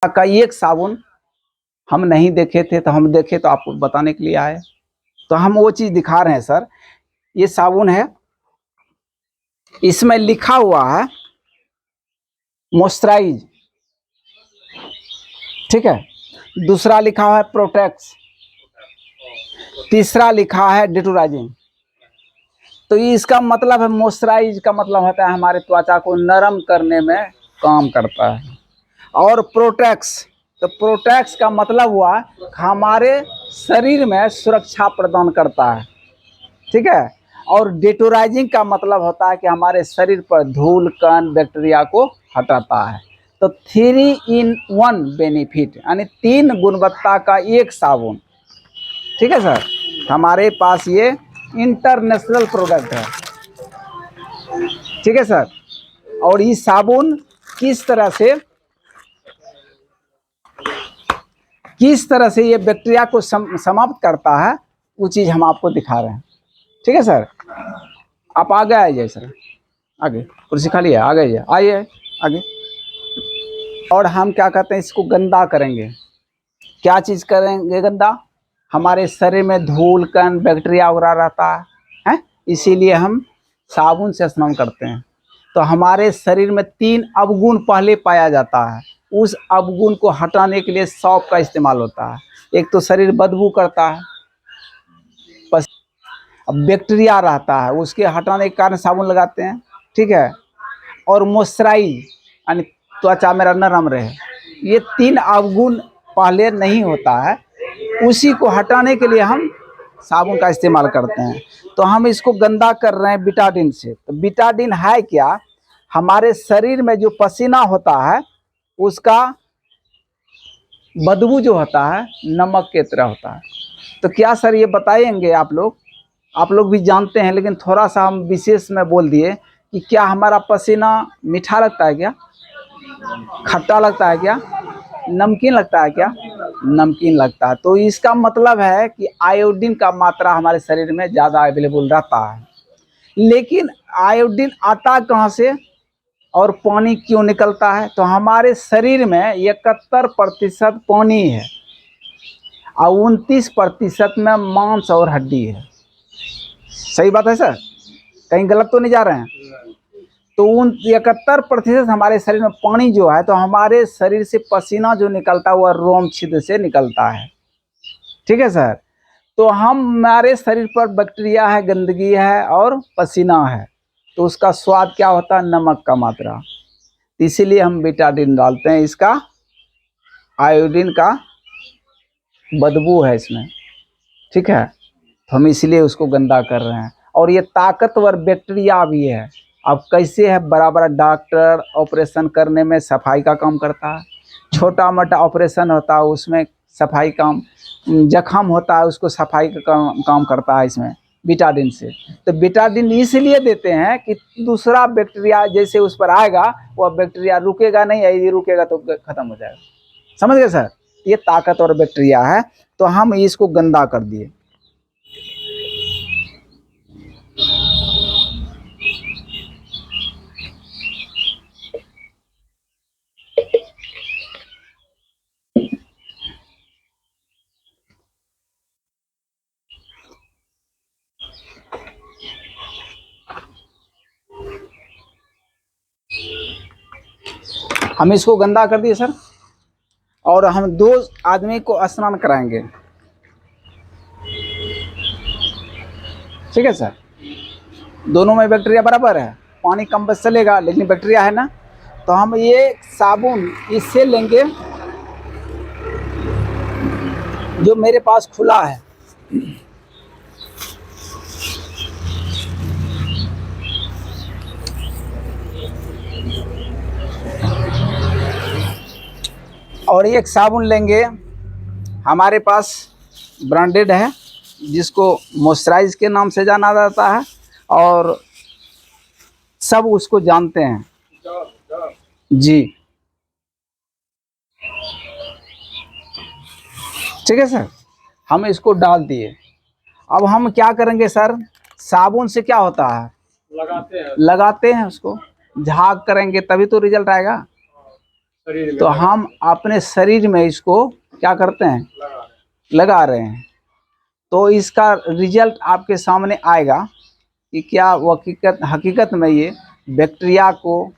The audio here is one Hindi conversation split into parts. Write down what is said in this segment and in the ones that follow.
का एक साबुन हम नहीं देखे थे, तो हम देखे तो आपको बताने के लिए आए। तो हम वो चीज दिखा रहे हैं सर। ये साबुन है, इसमें लिखा हुआ है मॉइस्चराइज, ठीक है। दूसरा लिखा हुआ है प्रोटेक्स, तीसरा लिखा है डिटोराइजिंग। तो इसका मतलब है मॉइस्चराइज का मतलब होता है हमारे त्वचा को नरम करने में काम करता है। और प्रोटेक्स, तो प्रोटेक्स का मतलब हुआ हमारे शरीर में सुरक्षा प्रदान करता है, ठीक है। और डिटोराइजिंग का मतलब होता है कि हमारे शरीर पर धूल कण बैक्टीरिया को हटाता है। तो 3 in 1 बेनिफिट, यानी 3 गुणवत्ता का एक साबुन, ठीक है सर। हमारे पास ये इंटरनेशनल प्रोडक्ट है, ठीक है सर। और ये साबुन किस तरह से ये बैक्टीरिया को समाप्त करता है, वो चीज़ हम आपको दिखा रहे हैं, ठीक है सर। आप आगे आइए सर, आगे कुर्सी खाली है, आगे आइए आगे। और हम क्या कहते हैं, इसको गंदा करेंगे। क्या चीज़ करेंगे गंदा? हमारे शरीर में धूल कण बैक्टीरिया वगैरह रहता है, इसीलिए हम साबुन से स्नान करते हैं। तो हमारे शरीर में 3 अवगुण पहले पाया जाता है, उस अवगुण को हटाने के लिए सौंफ का इस्तेमाल होता है। एक तो शरीर बदबू करता है, अब बैक्टीरिया रहता है, उसके हटाने के कारण साबुन लगाते हैं, ठीक है। और मॉइस्चराइज, यानी त्वचा मेरा नरम रहे, ये 3 अवगुण पहले नहीं होता है, उसी को हटाने के लिए हम साबुन का इस्तेमाल करते हैं। तो हम इसको गंदा कर रहे हैं बिटाडिन से। तो बिटाडिन है क्या? हमारे शरीर में जो पसीना होता है उसका बदबू जो होता है नमक के तरह होता है। तो क्या सर ये बताएंगे आप लोग भी जानते हैं, लेकिन थोड़ा सा हम विशेष में बोल दिए कि क्या हमारा पसीना मीठा लगता है क्या, खट्टा लगता है क्या, नमकीन लगता है क्या? नमकीन लगता है। तो इसका मतलब है कि आयोडीन का मात्रा हमारे शरीर में ज़्यादा अवेलेबल रहता है। लेकिन आयोडीन आता कहाँ से और पानी क्यों निकलता है? तो हमारे शरीर में 71% पानी है और 29% में मांस और हड्डी है। सही बात है सर? कहीं गलत तो नहीं जा रहे हैं? तो 71% हमारे शरीर में पानी जो है, तो हमारे शरीर से पसीना जो निकलता है वह रोम छिद्र से निकलता है, ठीक है सर। तो हमारे शरीर पर बैक्टीरिया है, गंदगी है और पसीना है, तो उसका स्वाद क्या होता है? नमक का मात्रा। इसीलिए हम बेटाडीन डालते हैं, इसका आयोडीन का बदबू है इसमें, ठीक है। तो हम इसीलिए उसको गंदा कर रहे हैं। और ये ताकतवर बैक्टीरिया भी है। अब कैसे है, बड़ा बड़ा डॉक्टर ऑपरेशन करने में सफाई का काम करता है, छोटा मोटा ऑपरेशन होता है उसमें सफाई काम, जख्म होता है उसको सफाई का काम करता है इसमें बिटाडिन से। तो बिटाडिन इसलिए देते हैं कि दूसरा बैक्टीरिया जैसे उस पर आएगा, वह बैक्टीरिया रुकेगा नहीं, यदि रुकेगा तो खत्म हो जाएगा। समझ गए सर? ये ताकतवर बैक्टीरिया है, तो हम इसको गंदा कर दिए। हम इसको गंदा कर दिए सर, और हम 2 आदमी को स्नान कराएंगे, ठीक है सर। दोनों में बैक्टीरिया बराबर है, पानी कम बस चलेगा लेकिन बैक्टीरिया है ना। तो हम ये साबुन इससे लेंगे जो मेरे पास खुला है, और एक साबुन लेंगे हमारे पास ब्रांडेड है, जिसको मॉइस्चराइज के नाम से जाना जाता है और सब उसको जानते हैं जी, ठीक है सर। हम इसको डाल दिए। अब हम क्या करेंगे सर, साबुन से क्या होता है, लगाते हैं उसको, झाग करेंगे तभी तो रिजल्ट आएगा। तो हम अपने शरीर में इसको क्या करते हैं, लगा रहे हैं। तो इसका रिजल्ट आपके सामने आएगा कि क्या वो हकीकत में ये बैक्टीरिया को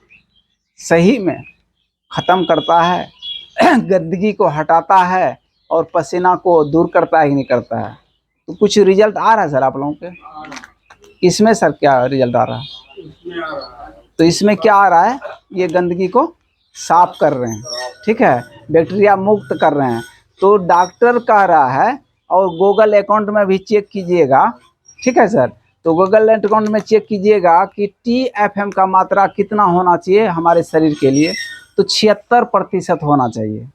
सही में ख़त्म करता है, गंदगी को हटाता है और पसीना को दूर करता है कि नहीं करता है। तो कुछ रिजल्ट आ रहा है सर आप लोगों के? इसमें सर क्या रिजल्ट आ रहा है? तो इसमें क्या आ रहा है, ये गंदगी को साफ कर रहे हैं, ठीक है, बैक्टीरिया मुक्त कर रहे हैं। तो डॉक्टर कह रहा है, और गूगल अकाउंट में भी चेक कीजिएगा, ठीक है सर। तो गूगल अकाउंट में चेक कीजिएगा कि TFM का मात्रा कितना होना चाहिए हमारे शरीर के लिए। तो 76% होना चाहिए।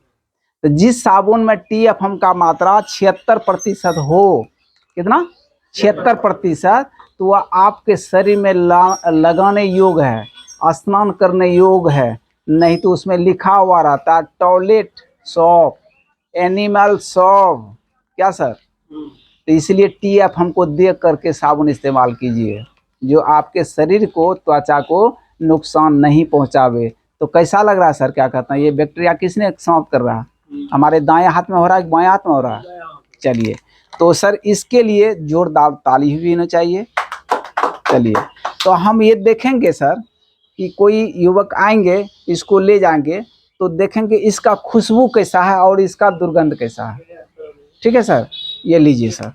तो जिस साबुन में TFM का मात्रा 76% हो, कितना, 76%, तो वह आपके शरीर में लगाने योग्य है, स्नान करने योग्य है। नहीं तो उसमें लिखा हुआ रहता है टॉयलेट सॉप, एनिमल सॉप, क्या सर। तो इसलिए TFM को देख करके साबुन इस्तेमाल कीजिए, जो आपके शरीर को, त्वचा को नुकसान नहीं पहुंचावे। तो कैसा लग रहा है सर, क्या कहते हैं, ये बैक्टीरिया किसने समाप्त कर रहा है? हमारे दाएं हाथ में हो रहा है कि बाएं हाथ में हो रहा है? चलिए, तो सर इसके लिए जोरदार ताली भी होनी चाहिए। चलिए, तो हम ये देखेंगे सर कि कोई युवक आएंगे, इसको ले जाएंगे, तो देखेंगे इसका खुशबू कैसा है और इसका दुर्गंध कैसा है। ठीक है सर, ये लीजिए सर।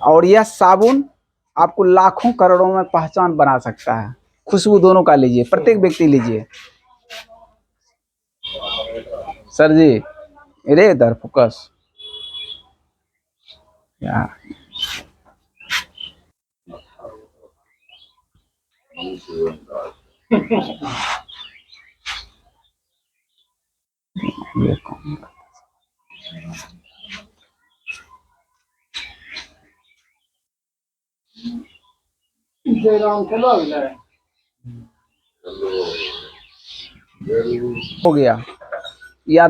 और यह साबुन आपको लाखों करोड़ों में पहचान बना सकता है। खुशबू दोनों का लीजिए, प्रत्येक व्यक्ति लीजिए। सर जी, अरे इधर फोकस यार। हो गया या